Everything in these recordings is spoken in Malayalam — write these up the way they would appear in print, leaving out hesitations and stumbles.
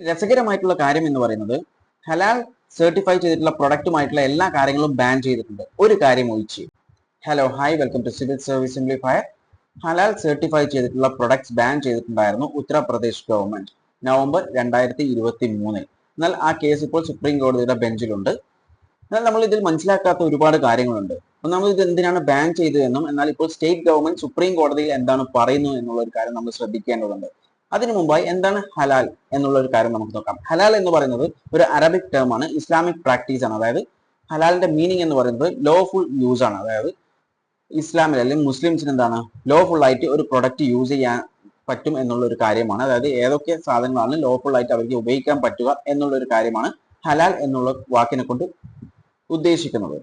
രസകരമായിട്ടുള്ള കാര്യം എന്ന് പറയുന്നത് ഹലാൽ സർട്ടിഫൈ ചെയ്തിട്ടുള്ള പ്രൊഡക്റ്റുമായിട്ടുള്ള എല്ലാ കാര്യങ്ങളും ബാൻ ചെയ്തിട്ടുണ്ട്, ഒരു കാര്യം ഒഴിച്ച്. Hello hi, welcome to civil service simplifier. Halaal certify ചെയ്തിട്ടുള്ള പ്രൊഡക്ട്സ് ബാൻ ചെയ്തിട്ടുണ്ടായിരുന്നു ഉത്തർപ്രദേശ് ഗവൺമെന്റ് നവംബർ 2023. എന്നാൽ ആ കേസ് ഇപ്പോൾ സുപ്രീം കോടതിയുടെ ബെഞ്ചിലുണ്ട്. എന്നാൽ നമ്മൾ ഇതിൽ മനസ്സിലാക്കാത്ത ഒരുപാട് കാര്യങ്ങളുണ്ട്. ഒന്നാമത് ഇത് എന്തിനാണ് ബാൻ ചെയ്തതെന്നും എന്നാൽ ഇപ്പോൾ സ്റ്റേറ്റ് ഗവൺമെന്റ് സുപ്രീം കോടതിയിൽ എന്താണ് പറയുന്നത് എന്നുള്ള ഒരു കാര്യം നമ്മൾ ശ്രദ്ധിക്കേണ്ടതുണ്ട്. അതിനു മുമ്പായി എന്താണ് ഹലാൽ എന്നുള്ള ഒരു കാര്യം നമുക്ക് നോക്കാം. ഹലാൽ എന്ന് പറയുന്നത് ഒരു അറബിക് ടേം ആണ്, ഇസ്ലാമിക് പ്രാക്ടീസ് ആണ്. അതായത് ഹലാലിന്റെ മീനിങ് എന്ന് പറയുന്നത് ലോഫുൾ യൂസ് ആണ്. അതായത് ഇസ്ലാമിൽ അല്ലെങ്കിൽ മുസ്ലിംസിന് എന്താണ് ലോഫുൾ ആയിട്ട് ഒരു പ്രൊഡക്റ്റ് യൂസ് ചെയ്യാൻ പറ്റും എന്നുള്ള ഒരു കാര്യമാണ്. അതായത് ഏതൊക്കെ സാധനങ്ങളാണ് ലോഫുൾ ആയിട്ട് അവർക്ക് ഉപയോഗിക്കാൻ പറ്റുക എന്നുള്ള ഒരു കാര്യമാണ് ഹലാൽ എന്നുള്ള വാക്കിനെ കൊണ്ട് ഉദ്ദേശിക്കുന്നത്.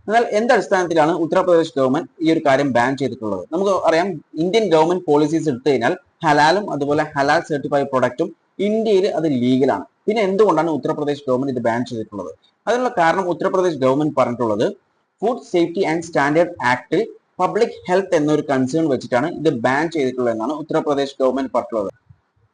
എന്നാൽ എന്തടിസ്ഥാനത്തിലാണ് ഉത്തർപ്രദേശ് ഗവൺമെന്റ് ഈ ഒരു കാര്യം ബാൻ ചെയ്തിട്ടുള്ളത്? നമുക്ക് അറിയാം, ഇന്ത്യൻ ഗവൺമെന്റ് പോളിസീസ് എടുത്തു കഴിഞ്ഞാൽ ഹലാലും അതുപോലെ ഹലാൽ സർട്ടിഫൈഡ് പ്രൊഡക്റ്റും ഇന്ത്യയിൽ അത് ലീഗലാണ്. പിന്നെ എന്തുകൊണ്ടാണ് ഉത്തർപ്രദേശ് ഗവൺമെന്റ് ഇത് ബാൻ ചെയ്തിട്ടുള്ളത്? അതിനുള്ള കാരണം ഉത്തർപ്രദേശ് ഗവൺമെന്റ് പറഞ്ഞിട്ടുള്ളത് ഫുഡ് സേഫ്റ്റി ആൻഡ് സ്റ്റാൻഡേർഡ് ആക്ടിൽ പബ്ലിക് ഹെൽത്ത് എന്നൊരു കൺസേൺ വെച്ചിട്ടാണ് ഇത് ബാൻ ചെയ്തിട്ടുള്ളത് എന്നാണ് ഉത്തർപ്രദേശ് ഗവൺമെന്റ് പറഞ്ഞിട്ടുള്ളത്.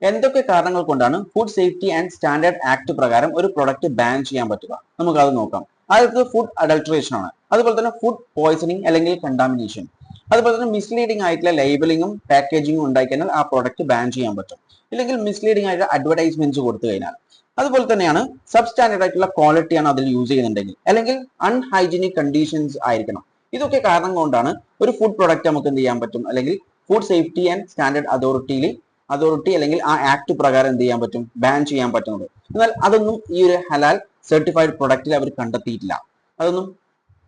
എന്തൊക്കെ കാരണങ്ങൾ കൊണ്ടാണ് food safety and standard act പ്രകാരം ഒരു പ്രൊഡക്റ്റ് ബാൻ ചെയ്യാൻ പറ്റുക? നമുക്ക് അത് നോക്കാം. ആദ്യത്തെ ഫുഡ് അഡൾട്രേഷൻ ആണ്. അതുപോലെ തന്നെ ഫുഡ് പോയ്സണിങ് അല്ലെങ്കിൽ കണ്ടാമിനേഷൻ, അതുപോലെ തന്നെ മിസ്ലീഡിംഗ് ആയിട്ടുള്ള ലേബലിംഗും പാക്കേജിങ്ങും ഉണ്ടായി കഴിഞ്ഞാൽ ആ പ്രോഡക്റ്റ് ബാൻ ചെയ്യാൻ പറ്റും. ഇല്ലെങ്കിൽ മിസ്ലീഡിംഗ് ആയിട്ടുള്ള അഡ്വർടൈസ്മെന്റ്സ് കൊടുത്തു കഴിഞ്ഞാൽ. അതുപോലെ തന്നെയാണ് സബ് സ്റ്റാൻഡേർഡ് ആയിട്ടുള്ള ക്വാളിറ്റിയാണ് അതിൽ യൂസ് ചെയ്യുന്നുണ്ടെങ്കിൽ, അല്ലെങ്കിൽ അൺഹൈജീനിക് കണ്ടീഷൻസ് ആയിരിക്കണം. ഇതൊക്കെ കാരണം കൊണ്ടാണ് ഒരു ഫുഡ് പ്രൊഡക്റ്റ് നമുക്ക് എന്ത് ചെയ്യാൻ പറ്റും, അല്ലെങ്കിൽ food safety and standard authority അല്ലെങ്കിൽ ആ ആക്ട് പ്രകാരം എന്ത് ചെയ്യാൻ പറ്റും, ബാൻ ചെയ്യാൻ പറ്റുന്നത്. എന്നാൽ അതൊന്നും ഈ ഒരു ഹലാൽ സർട്ടിഫൈഡ് പ്രൊഡക്റ്റിൽ അവർ കണ്ടെത്തിയിട്ടില്ല. അതൊന്നും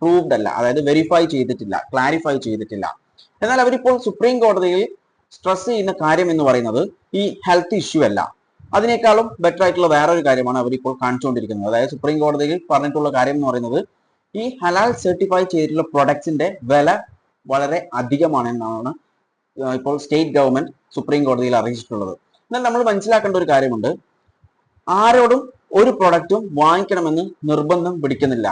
പ്രൂവ്ഡ് അല്ല, അതായത് വെരിഫൈ ചെയ്തിട്ടില്ല, ക്ലാരിഫൈ ചെയ്തിട്ടില്ല. എന്നാൽ അവരിപ്പോൾ സുപ്രീം കോടതിയിൽ സ്ട്രെസ് ചെയ്യുന്ന കാര്യം എന്ന് പറയുന്നത് ഈ ഹെൽത്ത് ഇഷ്യൂ അല്ല, അതിനേക്കാളും ബെറ്റർ ആയിട്ടുള്ള വേറൊരു കാര്യമാണ് അവരിപ്പോൾ കാണിച്ചുകൊണ്ടിരിക്കുന്നത്. അതായത് സുപ്രീം കോടതിയിൽ പറഞ്ഞിട്ടുള്ള കാര്യം എന്ന് പറയുന്നത് ഈ ഹലാൽ സർട്ടിഫൈ ചെയ്തിട്ടുള്ള പ്രൊഡക്ട്സിന്റെ വില വളരെ അധികമാണെന്നാണ് ഇപ്പോൾ സ്റ്റേറ്റ് ഗവൺമെന്റ് സുപ്രീം കോടതിയിൽ അറിയിച്ചിട്ടുള്ളത്. എന്നാൽ നമ്മൾ മനസ്സിലാക്കേണ്ട ഒരു കാര്യമുണ്ട്, ആരോടും ഒരു പ്രൊഡക്റ്റും വാങ്ങിക്കണമെന്ന് നിർബന്ധം പിടിക്കുന്നില്ല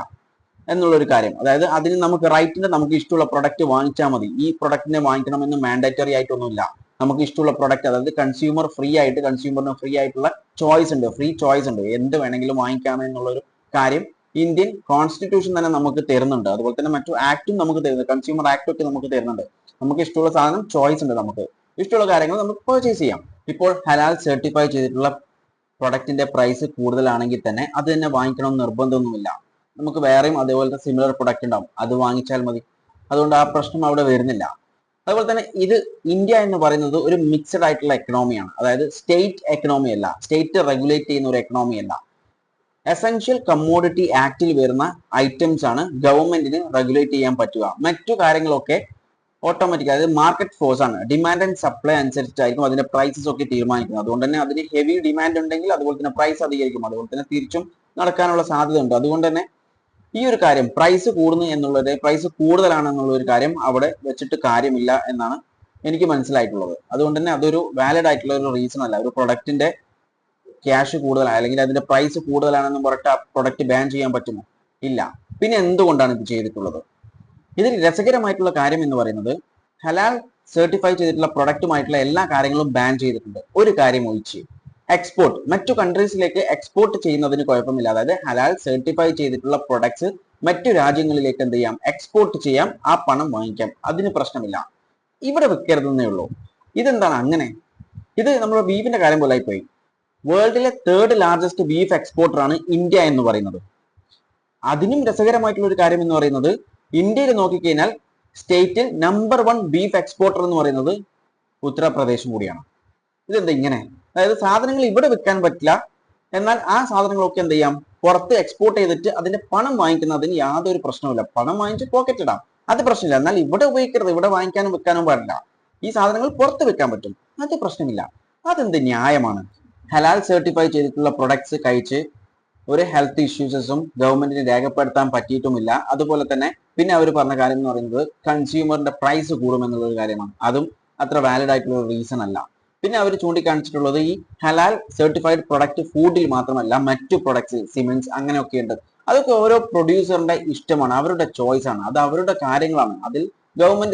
എന്നുള്ളൊരു കാര്യം. അതായത് അതിന് നമുക്ക് നമുക്ക് ഇഷ്ടമുള്ള പ്രൊഡക്റ്റ് വാങ്ങിച്ചാൽ മതി, ഈ പ്രൊഡക്റ്റിനെ വാങ്ങിക്കണമെന്ന് മാൻഡേറ്ററി ആയിട്ടൊന്നുമില്ല. നമുക്ക് ഇഷ്ടമുള്ള പ്രൊഡക്റ്റ്, അതായത് കൺസ്യൂമറിന് ഫ്രീ ആയിട്ടുള്ള ചോയ്സ് ഉണ്ട്, ഫ്രീ ചോയ്സ് ഉണ്ട്, എന്ത് വേണമെങ്കിലും വാങ്ങിക്കാം എന്നുള്ളൊരു കാര്യം ഇന്ത്യൻ കോൺസ്റ്റിറ്റ്യൂഷൻ തന്നെ നമുക്ക് തരുന്നുണ്ട്. അതുപോലെ തന്നെ മറ്റു ആക്ടും നമുക്ക് തരുന്നുണ്ട്, കൺസ്യൂമർ ആക്ട് ഒക്കെ നമുക്ക് തരുന്നുണ്ട്. നമുക്ക് ഇഷ്ടമുള്ള സാധനം ചോയ്സ് ഉണ്ട്, നമുക്ക് ഇഷ്ടമുള്ള കാര്യങ്ങൾ നമുക്ക് പർച്ചേസ് ചെയ്യാം. ഇപ്പോൾ ഹലാൽ സർട്ടിഫൈ ചെയ്തിട്ടുള്ള പ്രൊഡക്റ്റിന്റെ പ്രൈസ് കൂടുതലാണെങ്കിൽ തന്നെ അത് തന്നെ വാങ്ങിക്കണമെന്ന് നിർബന്ധമൊന്നുമില്ല. നമുക്ക് വേറെയും അതേപോലത്തെ സിമിലർ പ്രൊഡക്റ്റ് ഉണ്ടാവും, അത് വാങ്ങിച്ചാൽ മതി. അതുകൊണ്ട് ആ പ്രശ്നം അവിടെ വരുന്നില്ല. അതുപോലെ തന്നെ ഇത് ഇന്ത്യ എന്ന് പറയുന്നത് ഒരു മിക്സഡ് ആയിട്ടുള്ള എക്കണോമിയാണ്. അതായത് സ്റ്റേറ്റ് എക്കണോമി അല്ല, സ്റ്റേറ്റ് റെഗുലേറ്റ് ചെയ്യുന്ന ഒരു എക്കണോമി അല്ല. എസെൻഷ്യൽ കമ്മോഡിറ്റി ആക്ടിൽ വരുന്ന ഐറ്റംസ് ആണ് ഗവൺമെന്റിന് റെഗുലേറ്റ് ചെയ്യാൻ പറ്റുക. മറ്റു കാര്യങ്ങളൊക്കെ ഓട്ടോമാറ്റിക്, അതായത് മാർക്കറ്റ് ഫോഴ്സ് ആണ്, ഡിമാൻഡ് ആൻഡ് സപ്ലൈ അനുസരിച്ചായിരിക്കും അതിന്റെ പ്രൈസസ് ഒക്കെ തീരുമാനിക്കുന്നത്. അതുകൊണ്ട് തന്നെ അതിന് ഹെവി ഡിമാൻഡ് ഉണ്ടെങ്കിൽ അതുപോലെ തന്നെ പ്രൈസ് അധികരിക്കും, അതുപോലെ തന്നെ തിരിച്ചും നടക്കാനുള്ള സാധ്യത ഉണ്ട്. അതുകൊണ്ട് തന്നെ ഈ ഒരു കാര്യം പ്രൈസ് കൂടുന്നു എന്നുള്ളത്, പ്രൈസ് കൂടുതലാണെന്നുള്ള ഒരു കാര്യം അവിടെ വെച്ചിട്ട് കാര്യമില്ല എന്നാണ് എനിക്ക് മനസ്സിലായിട്ടുള്ളത്. അതുകൊണ്ട് തന്നെ അതൊരു വാലിഡ് ആയിട്ടുള്ള ഒരു റീസൺ അല്ല. ഒരു പ്രൊഡക്റ്റിന്റെ ക്യാഷ് കൂടുതലാണ് അല്ലെങ്കിൽ അതിന്റെ പ്രൈസ് കൂടുതലാണെന്ന് പറഞ്ഞിട്ട് ആ പ്രൊഡക്റ്റ് ബാൻ ചെയ്യാൻ പറ്റുമോ? ഇല്ല. പിന്നെ എന്തുകൊണ്ടാണ് ഇത് ചെയ്തിട്ടുള്ളത്? ഇതിൽ രസകരമായിട്ടുള്ള കാര്യം എന്ന് പറയുന്നത് ഹലാൽ സർട്ടിഫൈ ചെയ്തിട്ടുള്ള പ്രൊഡക്റ്റുമായിട്ടുള്ള എല്ലാ കാര്യങ്ങളും ബാൻ ചെയ്തിട്ടുണ്ട്, ഒരു കാര്യം ഒഴിച്ച്. എക്സ്പോർട്ട്, മറ്റു കൺട്രീസിലേക്ക് എക്സ്പോർട്ട് ചെയ്യുന്നതിന് കുഴപ്പമില്ല. അതായത് ഹലാൽ സർട്ടിഫൈ ചെയ്തിട്ടുള്ള പ്രൊഡക്ട്സ് മറ്റു രാജ്യങ്ങളിലേക്ക് എന്ത് ചെയ്യാം, എക്സ്പോർട്ട് ചെയ്യാം, ആ പണം വാങ്ങിക്കാം, അതിന് പ്രശ്നമില്ല. ഇവിടെ വെക്കരുതെന്നേ ഉള്ളൂ. ഇതെന്താണ് അങ്ങനെ? ഇത് നമ്മുടെ ബീഫിന്റെ കാര്യം പോലെ ആയിപ്പോയി. വേൾഡിലെ 3rd ലാർജസ്റ്റ് ബീഫ് എക്സ്പോർട്ടർ ആണ് ഇന്ത്യ എന്ന് പറയുന്നത്. അതിനും രസകരമായിട്ടുള്ള ഒരു കാര്യം എന്ന് പറയുന്നത് ഇന്ത്യയിൽ നോക്കിക്കഴിഞ്ഞാൽ സ്റ്റേറ്റിൽ നമ്പർ 1 ബീഫ് എക്സ്പോർട്ടർ എന്ന് പറയുന്നത് ഉത്തർപ്രദേശും കൂടിയാണ്. ഇതെന്താ ഇങ്ങനെ? അതായത് സാധനങ്ങൾ ഇവിടെ വിൽക്കാൻ പറ്റില്ല, എന്നാൽ ആ സാധനങ്ങളൊക്കെ എന്ത് ചെയ്യാം, പുറത്ത് എക്സ്പോർട്ട് ചെയ്തിട്ട് അതിന്റെ പണം വാങ്ങിക്കുന്നതിന് യാതൊരു പ്രശ്നവുമില്ല. പണം വാങ്ങിച്ച് പോക്കറ്റ് ഇടാം, അത് പ്രശ്നമില്ല. എന്നാൽ ഇവിടെ ഉപയോഗിക്കരുത്, ഇവിടെ വാങ്ങിക്കാനും വിൽക്കാനും പാടില്ല. ഈ സാധനങ്ങൾ പുറത്ത് വിൽക്കാൻ പറ്റും, അത് പ്രശ്നമില്ല. അതെന്ത് ന്യായമാണ്? ഹലാൽ സർട്ടിഫൈ ചെയ്തിട്ടുള്ള പ്രൊഡക്ട്സ് കഴിച്ച് ഒരു ഹെൽത്ത് ഇഷ്യൂസും ഗവൺമെന്റിന് രേഖപ്പെടുത്താൻ പറ്റിയിട്ടുമില്ല. അതുപോലെ തന്നെ പിന്നെ അവർ പറഞ്ഞ കാര്യം എന്ന് പറയുന്നത് കൺസ്യൂമറിന്റെ പ്രൈസ് കൂടുമെന്നുള്ളൊരു കാര്യമാണ്. അതും അത്ര വാലിഡ് ആയിട്ടുള്ള ഒരു റീസൺ അല്ല. പിന്നെ അവർ ചൂണ്ടിക്കാണിച്ചിട്ടുള്ളത് ഈ ഹലാൽ സർട്ടിഫൈഡ് പ്രൊഡക്റ്റ് ഫുഡിൽ മാത്രമല്ല മറ്റു പ്രൊഡക്ട്സ്, സിമെന്റ്സ് അങ്ങനെയൊക്കെ ഉണ്ട്. അതൊക്കെ ഓരോ പ്രൊഡ്യൂസറിന്റെ ഇഷ്ടമാണ്, അവരുടെ ചോയ്സ് ആണ്, അത് അവരുടെ കാര്യങ്ങളാണ്. അതിൽ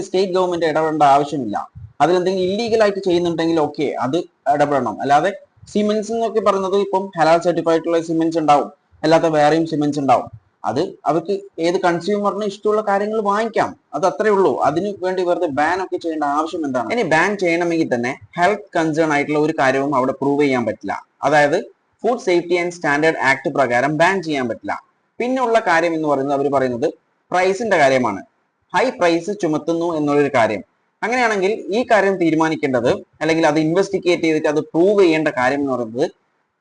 സ്റ്റേറ്റ് ഗവൺമെന്റ് ഇടപെടേണ്ട ആവശ്യമില്ല. അതിലെന്തെങ്കിലും ഇല്ലീഗൽ ആയിട്ട് ചെയ്യുന്നുണ്ടെങ്കിൽ ഓക്കെ, അത് ഇടപെടണം. അല്ലാതെ സിമെന്റ്സ് എന്നൊക്കെ പറയുന്നത് ഇപ്പം ഹലാൽ സർട്ടിഫൈഡ് ആയിട്ടുള്ള സിമെന്റ്സ് ഉണ്ടാവും, അല്ലാത്ത വേറെയും സിമെന്റ്സ് ഉണ്ടാവും. അത് അവർക്ക് ഏത് കൺസ്യൂമറിന് ഇഷ്ടമുള്ള കാര്യങ്ങൾ വാങ്ങിക്കാം, അത് അത്രേ ഉള്ളൂ. അതിന് വേണ്ടി വെറുതെ ബാൻ ഒക്കെ ചെയ്യേണ്ട ആവശ്യം എന്താണ്? ഇനി ബാൻ ചെയ്യണമെങ്കിൽ തന്നെ ഹെൽത്ത് കൺസേൺ ആയിട്ടുള്ള ഒരു കാര്യവും അവിടെ പ്രൂവ് ചെയ്യാൻ പറ്റില്ല. അതായത് food safety and standard act പ്രകാരം ബാൻ ചെയ്യാൻ പറ്റില്ല. പിന്നെയുള്ള കാര്യം എന്ന് പറയുന്നത് അവർ പറയുന്നത് പ്രൈസിന്റെ കാര്യമാണ്. ഹൈ പ്രൈസ് ചുമത്തുന്നു എന്നുള്ളൊരു കാര്യം. അങ്ങനെയാണെങ്കിൽ ഈ കാര്യം തീരുമാനിക്കേണ്ടത്, അല്ലെങ്കിൽ അത് ഇൻവെസ്റ്റിഗേറ്റ് ചെയ്തിട്ട് അത് പ്രൂവ് ചെയ്യേണ്ട കാര്യം എന്ന് പറയുന്നത്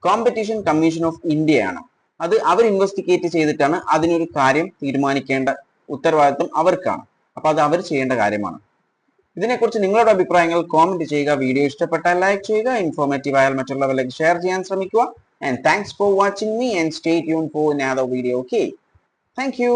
കോമ്പറ്റീഷൻ കമ്മീഷൻ ഓഫ് ഇന്ത്യയാണ്. അത് അവർ ഇൻവെസ്റ്റിഗേറ്റ് ചെയ്തിട്ടാണ് അതിനൊരു കാര്യം തീരുമാനിക്കേണ്ട ഉത്തരവാദിത്വം അവർക്കാണ്. അപ്പൊ അത് അവർ ചെയ്യേണ്ട കാര്യമാണ്. ഇതിനെക്കുറിച്ച് നിങ്ങളുടെ അഭിപ്രായങ്ങൾ കോമെന്റ് ചെയ്യുക. വീഡിയോ ഇഷ്ടപ്പെട്ടാൽ ലൈക്ക് ചെയ്യുക. ഇൻഫോർമേറ്റീവ് ആയാൽ മറ്റുള്ളവരിലേക്ക് ഷെയർ ചെയ്യാൻ ശ്രമിക്കുക. And thanks for watching me and stay tuned for another video. Okay, thank you.